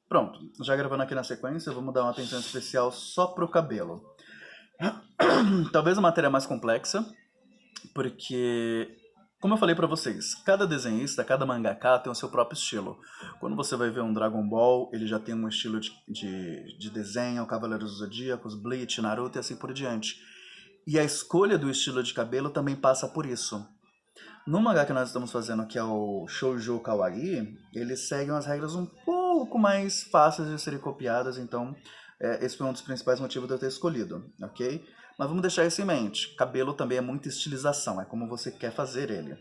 Pronto, já gravando aqui na sequência, vamos dar uma atenção especial só pro cabelo. Talvez a matéria mais complexa, porque, como eu falei pra vocês, cada desenhista, cada mangaka tem o seu próprio estilo. Quando você vai ver um Dragon Ball, ele já tem um estilo de desenho, Cavaleiros do Zodíaco, Bleach, Naruto e assim por diante. E a escolha do estilo de cabelo também passa por isso. No mangá que nós estamos fazendo, que é o Shoujo Kawaii, eles seguem as regras um pouco mais fáceis de serem copiadas, então esse foi um dos principais motivos de eu ter escolhido, ok? Mas vamos deixar isso em mente. Cabelo também é muita estilização, é como você quer fazer ele.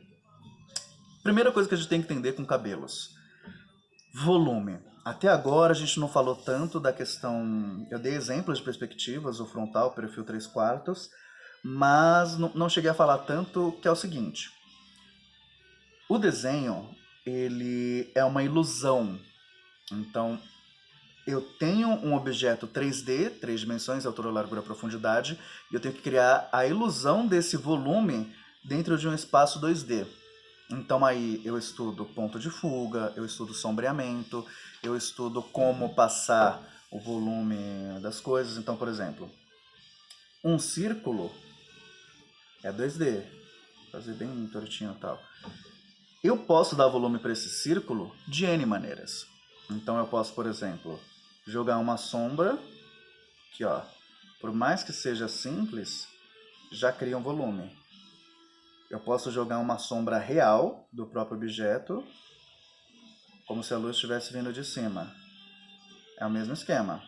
Primeira coisa que a gente tem que entender com cabelos: volume. Até agora a gente não falou tanto da questão. Eu dei exemplos de perspectivas, o frontal, perfil 3 quartos, mas não cheguei a falar tanto, que é o seguinte: o desenho, ele é uma ilusão. Então, eu tenho um objeto 3D, três dimensões, altura, largura, profundidade, e eu tenho que criar a ilusão desse volume dentro de um espaço 2D. Então aí eu estudo ponto de fuga, eu estudo sombreamento, eu estudo como passar o volume das coisas. Então, por exemplo, um círculo é 2D, fazer bem tortinho e tal. Eu posso dar volume para esse círculo de N maneiras. Então eu posso, por exemplo, jogar uma sombra, que ó, por mais que seja simples, já cria um volume. Eu posso jogar uma sombra real do próprio objeto, como se a luz estivesse vindo de cima. É o mesmo esquema.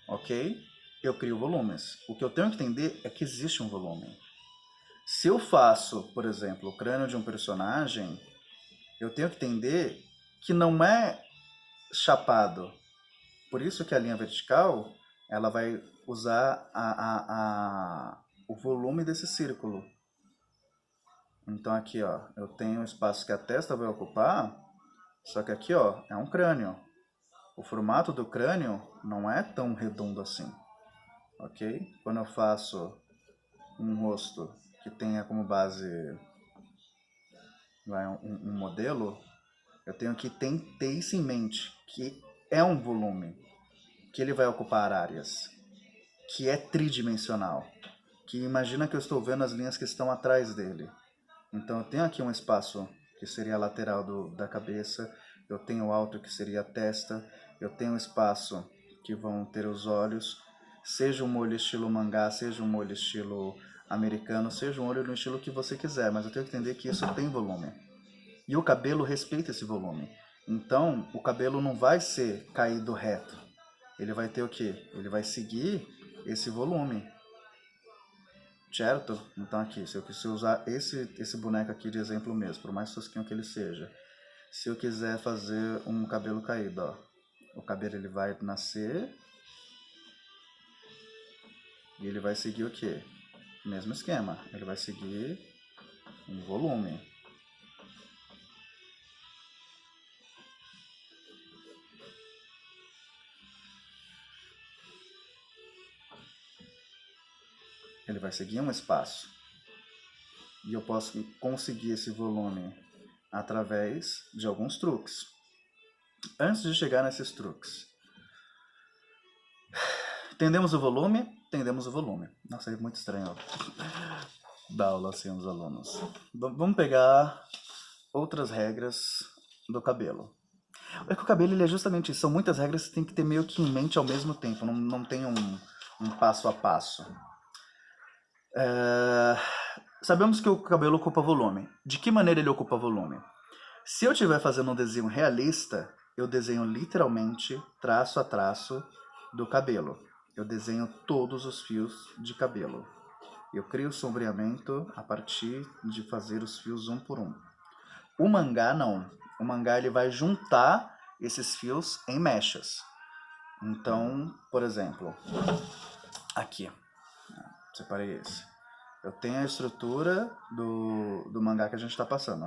Ok? Eu crio volumes. O que eu tenho que entender é que existe um volume. Se eu faço, por exemplo, o crânio de um personagem, eu tenho que entender que não é chapado. Por isso que a linha vertical, ela vai usar o volume desse círculo. Então aqui, ó, eu tenho o espaço que a testa vai ocupar, só que aqui, ó, é um crânio. O formato do crânio não é tão redondo assim, ok? Quando eu faço um rosto que tenha como base um modelo, eu tenho que ter isso em mente, que é um volume, que ele vai ocupar áreas, que é tridimensional, que imagina que eu estou vendo as linhas que estão atrás dele. Então eu tenho aqui um espaço que seria a lateral da cabeça, eu tenho o alto que seria a testa, eu tenho um espaço que vão ter os olhos, seja um olho estilo mangá, seja um olho estilo americano, seja um olho no estilo que você quiser, mas eu tenho que entender que isso tem volume. E o cabelo respeita esse volume. Então, o cabelo não vai ser caído reto. Ele vai ter o quê? Ele vai seguir esse volume. Certo? Então aqui, se eu usar esse boneco aqui de exemplo mesmo, por mais tosquinho que ele seja, se eu quiser fazer um cabelo caído, ó, o cabelo ele vai nascer e ele vai seguir o quê? Mesmo esquema, ele vai seguir um volume. Ele vai seguir um espaço. E eu posso conseguir esse volume através de alguns truques. Antes de chegar nesses truques, entendemos o volume? Entendemos o volume. Nossa, é muito estranho dar aula assim aos alunos. Vamos pegar outras regras do cabelo. É que o cabelo ele é justamente isso. São muitas regras que você tem que ter meio que em mente ao mesmo tempo. Não tem um passo a passo. Sabemos que o cabelo ocupa volume. De que maneira ele ocupa volume? Se eu estiver fazendo um desenho realista, eu desenho literalmente traço a traço do cabelo. Eu desenho todos os fios de cabelo. Eu crio sombreamento a partir de fazer os fios um por um. O mangá não. O mangá ele vai juntar esses fios em mechas. Então, por exemplo, aqui, separei esse. Eu tenho a estrutura do mangá que a gente está passando.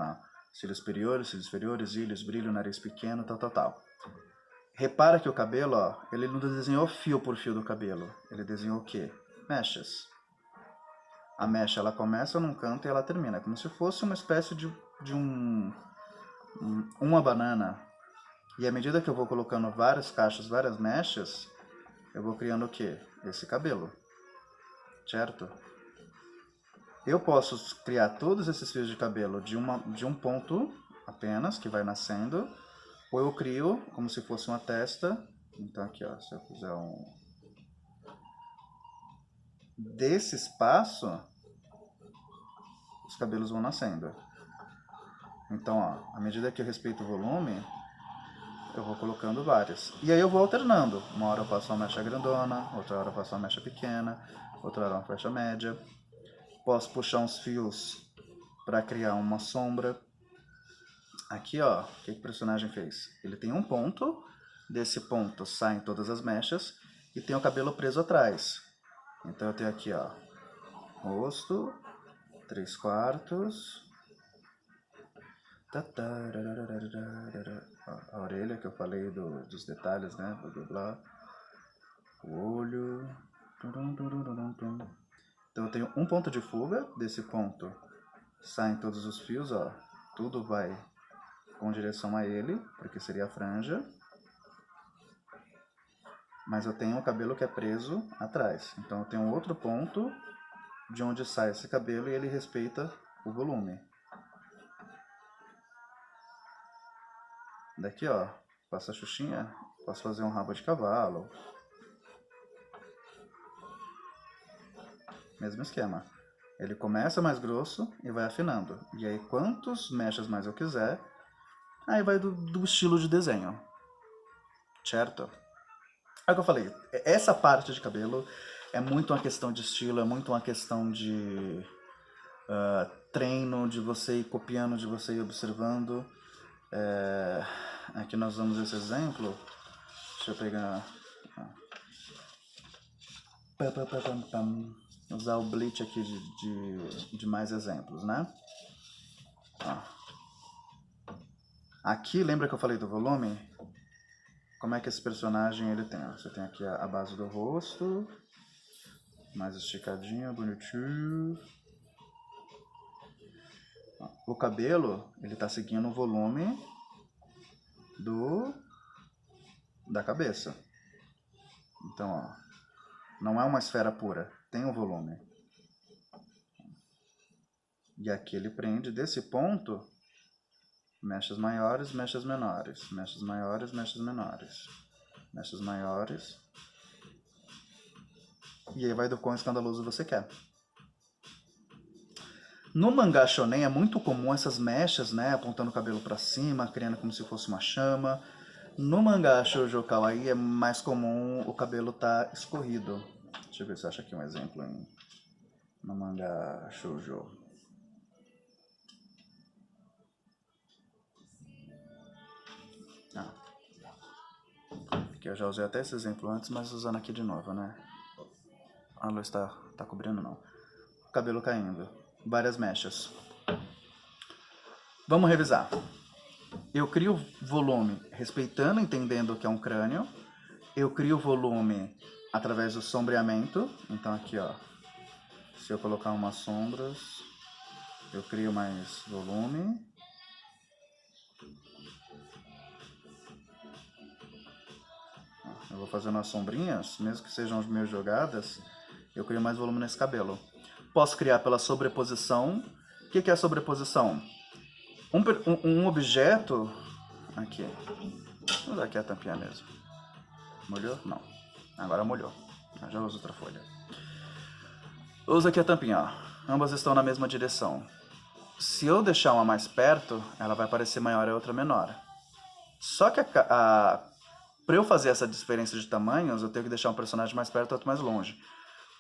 Cílios superiores, cílios inferiores, ilhos, brilho, nariz pequeno, tal. Repara que o cabelo, ó, ele não desenhou fio por fio do cabelo. Ele desenhou o quê? Mechas. A mecha ela começa num canto e ela termina. É como se fosse uma espécie de uma banana, e à medida que eu vou colocando vários cachos, várias mechas, eu vou criando o quê? Esse cabelo, certo? Eu posso criar todos esses fios de cabelo de um ponto apenas, que vai nascendo, ou eu crio como se fosse uma testa. Então aqui, ó, se eu fizer desse espaço, os cabelos vão nascendo. Então, ó, à medida que eu respeito o volume, eu vou colocando vários. E aí eu vou alternando. Uma hora eu faço uma mecha grandona, outra hora eu faço uma mecha pequena, outra hora uma mecha média. Posso puxar uns fios para criar uma sombra. Aqui, ó, o que o personagem fez? Ele tem um ponto, desse ponto saem todas as mechas e tem o cabelo preso atrás. Então eu tenho aqui, ó, rosto, 3/4, a orelha que eu falei dos detalhes, né, blá blá blá, o olho. Então eu tenho um ponto de fuga, desse ponto saem todos os fios, ó, tudo vai com direção a ele, porque seria a franja. Mas eu tenho o cabelo que é preso atrás. Então eu tenho outro ponto de onde sai esse cabelo e ele respeita o volume. Daqui, ó, passa a xuxinha, posso fazer um rabo de cavalo. Mesmo esquema. Ele começa mais grosso e vai afinando. E aí quantos mechas mais eu quiser, aí vai do estilo de desenho. Certo? É o que eu falei, essa parte de cabelo é muito uma questão de estilo, é muito uma questão de treino, de você ir copiando, de você ir observando. Aqui nós vamos esse exemplo. Deixa eu pegar... usar o Bleach aqui de mais exemplos, né? Aqui, lembra que eu falei do volume? Como é que esse personagem ele tem? Você tem aqui a base do rosto, mais esticadinho, bonitinho. O cabelo, ele tá seguindo o volume da cabeça. Então, ó, não é uma esfera pura, tem um volume. E aqui ele prende desse ponto mechas maiores, mechas menores, mechas maiores, mechas menores, mechas maiores. E aí vai do quão escandaloso você quer. No mangá shonen é muito comum essas mechas, né, apontando o cabelo para cima, criando como se fosse uma chama. No mangá shoujo kawaii é mais comum o cabelo tá escorrido. Deixa eu ver se eu acho aqui um exemplo no mangá shoujo. Aqui eu já usei até esse exemplo antes, mas usando aqui de novo, né? A luz tá cobrindo não. O cabelo caindo. Várias mechas. Vamos revisar. Eu crio volume respeitando, entendendo que é um crânio. Eu crio volume através do sombreamento. Então aqui, ó, se eu colocar umas sombras, eu crio mais volume. Eu vou fazendo as sombrinhas, mesmo que sejam as minhas jogadas, eu crio mais volume nesse cabelo. Posso criar pela sobreposição. O que é a sobreposição? Um objeto... Aqui. Vou usar aqui a tampinha mesmo. Molhou? Não. Agora molhou. Eu já uso outra folha. Eu uso aqui a tampinha, ó. Ambas estão na mesma direção. Se eu deixar uma mais perto, ela vai parecer maior e a outra menor. Só que para eu fazer essa diferença de tamanhos, eu tenho que deixar um personagem mais perto e outro mais longe.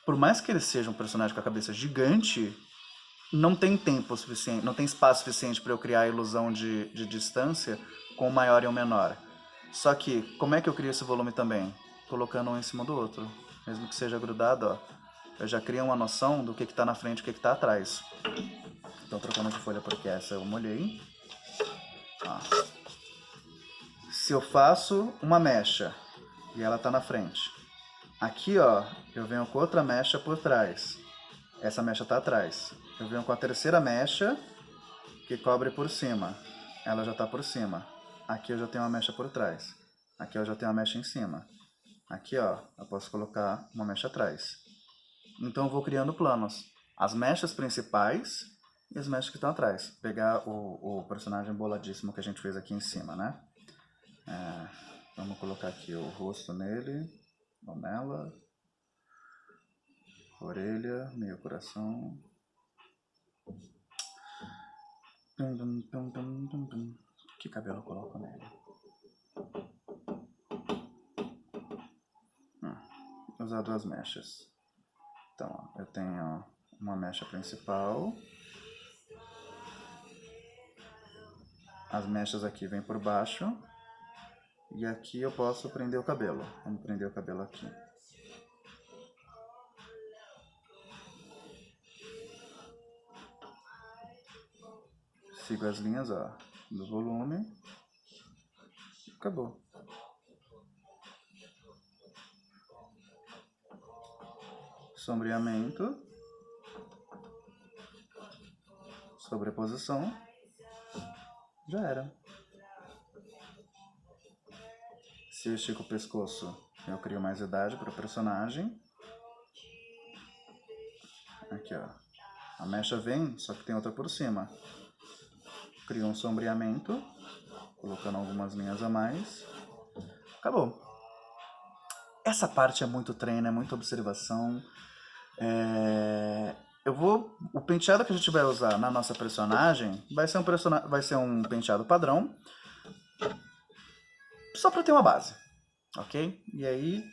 Por mais que ele seja um personagem com a cabeça gigante, não tem tempo suficiente, não tem espaço suficiente para eu criar a ilusão de distância com o maior e o menor. Só que, como é que eu crio esse volume também? Colocando um em cima do outro. Mesmo que seja grudado, ó, eu já crio uma noção do que está na frente e o que está atrás. Então, trocando de folha porque essa eu molhei. Ó. Se eu faço uma mecha e ela está na frente, aqui, ó, eu venho com outra mecha por trás. Essa mecha está atrás. Eu venho com a terceira mecha que cobre por cima. ela já tá por cima. Aqui eu já tenho uma mecha por trás. Aqui eu já tenho uma mecha em cima. Aqui, ó, eu posso colocar uma mecha atrás. Então eu vou criando planos. As mechas principais e as mechas que estão atrás. Pegar o personagem boladíssimo que a gente fez aqui em cima, né? Vamos colocar aqui o rosto nele, ou nela. Orelha, meio coração. Que cabelo eu coloco nele? Vou usar duas mechas. Então, ó, eu tenho uma mecha principal. As mechas aqui vêm por baixo. E aqui eu posso prender o cabelo. Vamos prender o cabelo aqui. Sigo as linhas, ó, do volume. Acabou. Sombreamento. Sobreposição. Já era. Se eu estico o pescoço, eu crio mais idade para o personagem. Aqui, ó. A mecha vem, só que tem outra por cima. Crio um sombreamento, colocando algumas linhas a mais. Acabou. Essa parte é muito treino, é muita observação. O penteado que a gente vai usar na nossa personagem vai ser um penteado padrão, só para ter uma base, ok? E aí,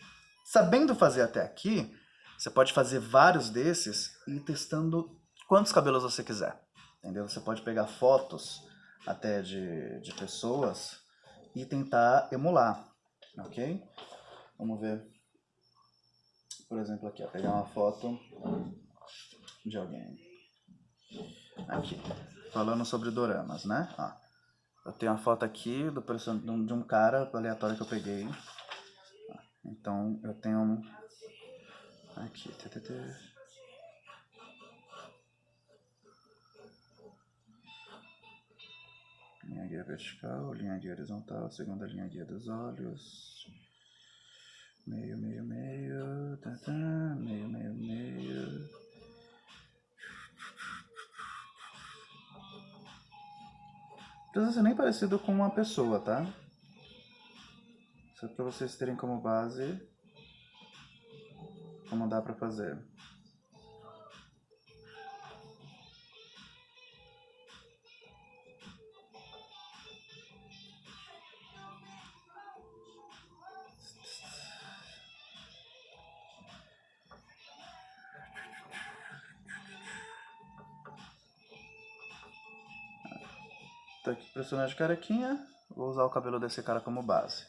sabendo fazer até aqui, você pode fazer vários desses e ir testando quantos cabelos você quiser, entendeu? Você pode pegar fotos até de pessoas e tentar emular, ok? Vamos ver, por exemplo, aqui, ó, pegar uma foto de alguém. Aqui, falando sobre doramas, né? Ó, eu tenho uma foto aqui de um cara aleatório que eu peguei. Então, eu tenho um... Aqui, linha guia vertical, linha guia horizontal, segunda linha guia dos olhos, meio, meio, meio, meio, meio, meio. Não precisa ser nem parecido com uma pessoa, tá? Só pra vocês terem como base como dá pra fazer. Tá aqui, personagem carequinha. Vou usar o cabelo desse cara como base.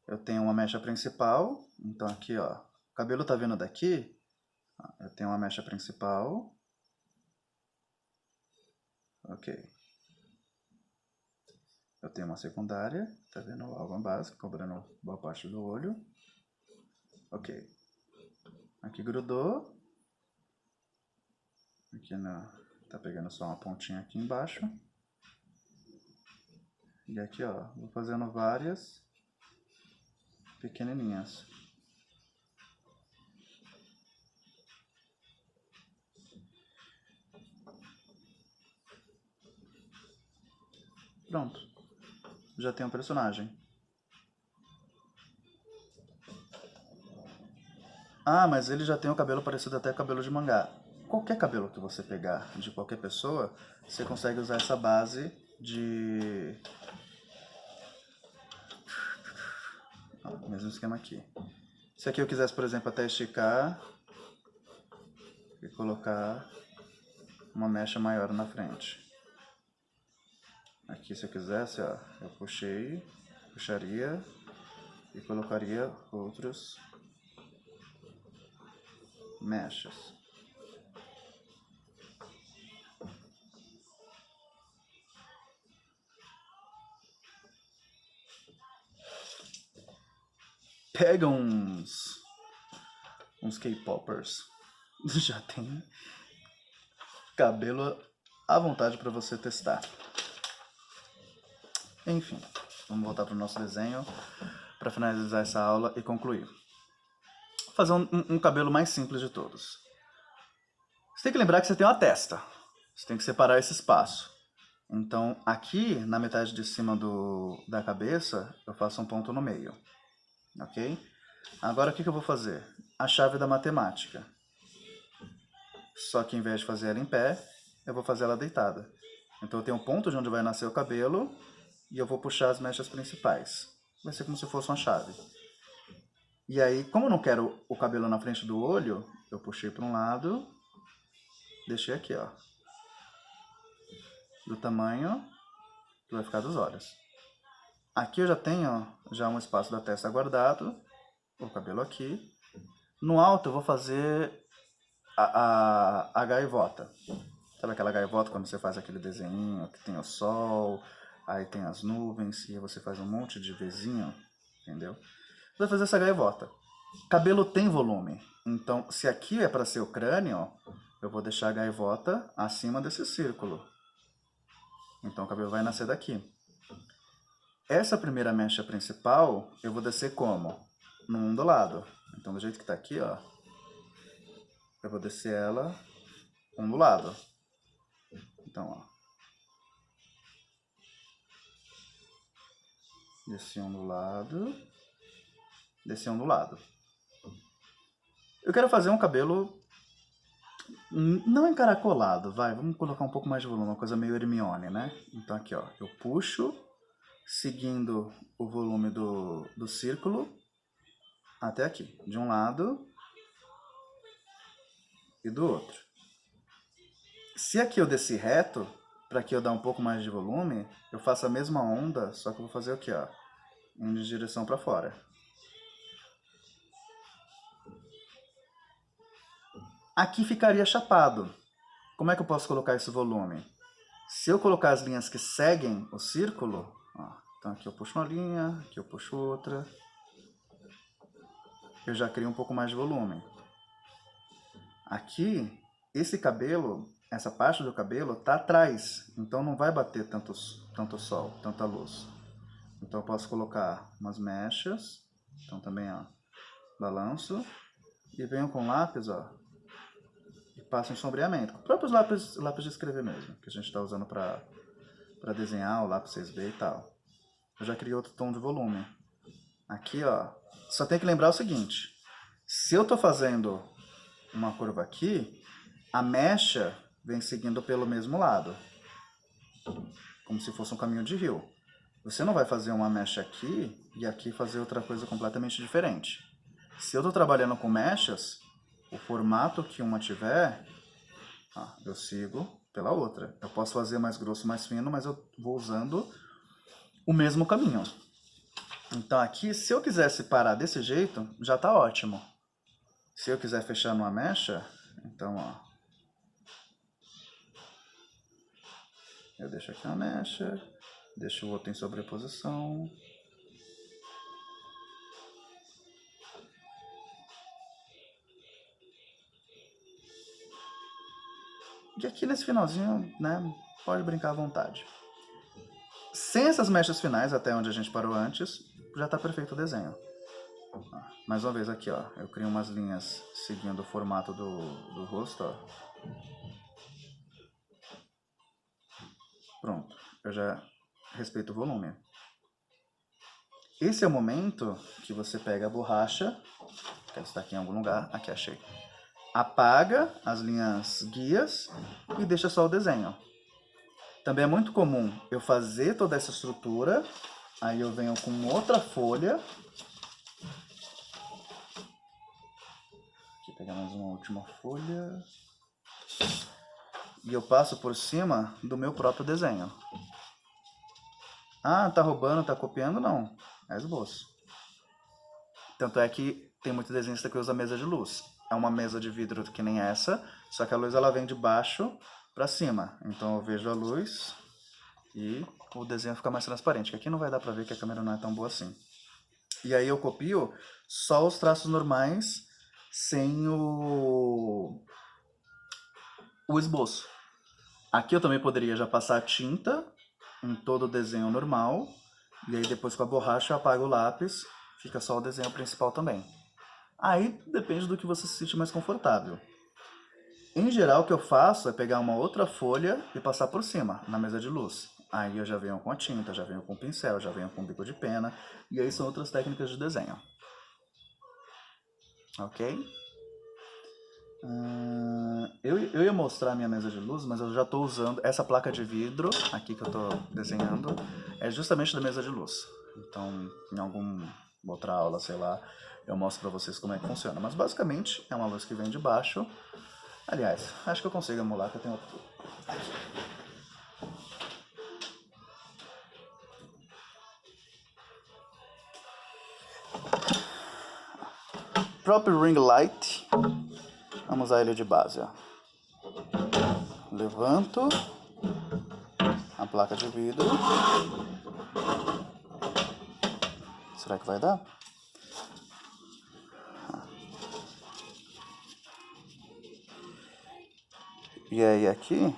Eu tenho uma mecha principal. Então aqui, ó. O cabelo tá vindo daqui. Eu tenho uma mecha principal. Ok. Eu tenho uma secundária. Tá vendo? Algo básico, cobrando boa parte do olho. Ok. Aqui grudou. Aqui tá pegando só uma pontinha aqui embaixo. E aqui, ó, vou fazendo várias pequenininhas. Pronto. Já tem um personagem. Ah, mas ele já tem o cabelo parecido até com cabelo de mangá. Qualquer cabelo que você pegar de qualquer pessoa, você consegue usar essa base de... mesmo esquema aqui. Se aqui eu quisesse, por exemplo, até esticar e colocar uma mecha maior na frente. Aqui, se eu quisesse, ó, eu puxaria e colocaria outros mechas. Pega uns K-popers, já tem cabelo à vontade para você testar. Enfim, vamos voltar para o nosso desenho para finalizar essa aula e concluir. Vou fazer um cabelo mais simples de todos. Você tem que lembrar que você tem uma testa. Você tem que separar esse espaço. Então, aqui, na metade de cima da cabeça, eu faço um ponto no meio. Ok? Agora, o que eu vou fazer? A chave da matemática. Só que, em vez de fazer ela em pé, eu vou fazer ela deitada. Então, eu tenho um ponto de onde vai nascer o cabelo e eu vou puxar as mechas principais. Vai ser como se fosse uma chave. E aí, como eu não quero o cabelo na frente do olho, eu puxei para um lado, deixei aqui, ó. Do tamanho que vai ficar dos olhos. Aqui eu já tenho um espaço da testa guardado, o cabelo aqui. No alto eu vou fazer a gaivota. Sabe aquela gaivota quando você faz aquele desenho que tem o sol, aí tem as nuvens e você faz um monte de Vzinho, entendeu? Você vai fazer essa gaivota. Cabelo tem volume, então se aqui é para ser o crânio, eu vou deixar a gaivota acima desse círculo. Então o cabelo vai nascer daqui. Essa primeira mecha principal, eu vou descer como? No ondulado. Então do jeito que está aqui, ó, eu vou descer ela ondulado. Então, ó. Desci ondulado. Desci ondulado. Eu quero fazer um cabelo não encaracolado, vai. Vamos colocar um pouco mais de volume, uma coisa meio Hermione, né? Então aqui, ó. Eu puxo, seguindo o volume do círculo, até aqui. De um lado e do outro. Se aqui eu desci reto, para que eu dar um pouco mais de volume, eu faço a mesma onda, só que eu vou fazer aqui, ó, indo de direção para fora. Aqui ficaria chapado. Como é que eu posso colocar esse volume? Se eu colocar as linhas que seguem o círculo, ó, então aqui eu puxo uma linha, aqui eu puxo outra, eu já crio um pouco mais de volume. Aqui, esse cabelo, essa parte do cabelo está atrás, então não vai bater tanto sol, tanta luz. Então eu posso colocar umas mechas, então também, ó, balanço, e venho com lápis, ó, e passo em sombreamento. Próprios lápis de escrever mesmo, que a gente está usando para desenhar, o lápis 6B e tal. Eu já criei outro tom de volume. Aqui, ó, só tem que lembrar o seguinte, se eu estou fazendo uma curva aqui, a mecha vem seguindo pelo mesmo lado, como se fosse um caminho de rio. Você não vai fazer uma mecha aqui e aqui fazer outra coisa completamente diferente. Se eu estou trabalhando com mechas, o formato que uma tiver, eu sigo pela outra. Eu posso fazer mais grosso, mais fino, mas eu vou usando o mesmo caminho. Então aqui, se eu quisesse parar desse jeito, já está ótimo. Se eu quiser fechar numa mecha, então, ó, eu deixo aqui uma mecha, deixo o outro em sobreposição. E aqui nesse finalzinho, né, pode brincar à vontade. Sem essas mechas finais, até onde a gente parou antes, já está perfeito o desenho. Mais uma vez aqui, ó, eu crio umas linhas seguindo o formato do rosto, ó. Pronto, eu já respeito o volume. Esse é o momento que você pega a borracha, que ela está aqui em algum lugar, aqui achei. Apaga as linhas guias e deixa só o desenho. Também é muito comum eu fazer toda essa estrutura, aí eu venho com outra folha. Aqui, pegar mais uma última folha. E eu passo por cima do meu próprio desenho. Ah, tá roubando, tá copiando? Não, é esboço. Tanto é que tem muito desenhista que usa mesa de luz. É uma mesa de vidro que nem essa, só que a luz ela vem de baixo para cima. Então eu vejo a luz e o desenho fica mais transparente. Que aqui não vai dar para ver que a câmera não é tão boa assim. E aí eu copio só os traços normais sem o esboço. Aqui eu também poderia já passar tinta em todo o desenho normal E aí depois com a borracha eu apago o lápis, fica só o desenho principal também. Aí depende do que você se sente mais confortável. Em geral, o que eu faço é pegar uma outra folha e passar por cima, na mesa de luz. Aí eu já venho com a tinta, já venho com o pincel, já venho com o bico de pena. E aí são outras técnicas de desenho. Ok? Eu ia mostrar a minha mesa de luz, mas eu já estou usando essa placa de vidro aqui que eu estou desenhando. É justamente da mesa de luz. Então, em alguma outra aula, sei lá, eu mostro para vocês como é que funciona. Mas basicamente é uma luz que vem de baixo. Aliás, acho que eu consigo emular, que eu tenho outro. Próprio ring light. Vamos usar ele de base, ó. Levanto a placa de vidro. Será que vai dar? E aí aqui...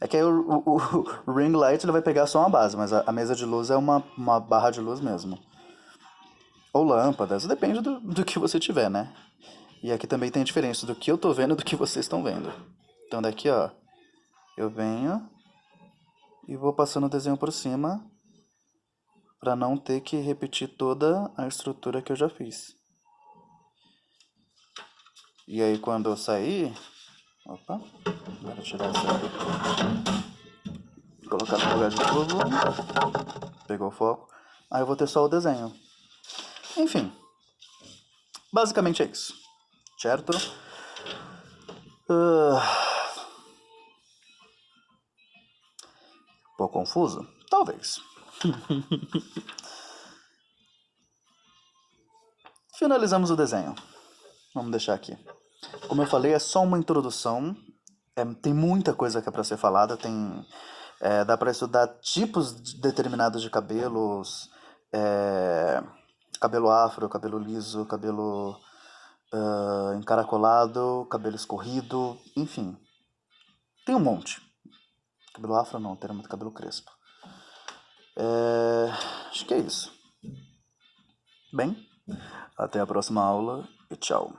É que aí o ring light ele vai pegar só uma base, mas a mesa de luz é uma barra de luz mesmo. Ou lâmpadas, depende do que você tiver, né? E aqui também tem a diferença do que eu tô vendo e do que vocês estão vendo. Então daqui, ó, eu venho e vou passando o desenho por cima para não ter que repetir toda a estrutura que eu já fiz. E aí quando eu sair... Opa, agora tirar essa aqui. Colocar no lugar de novo. Pegou o foco. Aí eu vou ter só o desenho. Enfim, basicamente é isso. Certo? Um pouco confuso? Talvez. Finalizamos o desenho. Vamos deixar aqui. Como eu falei, é só uma introdução. Tem muita coisa que é para ser falada. Dá para estudar tipos determinados de cabelos. Cabelo afro, cabelo liso, cabelo encaracolado, cabelo escorrido, enfim. Tem um monte. Cabelo afro não, termo de cabelo crespo. Acho que é isso. Bem, até a próxima aula e tchau.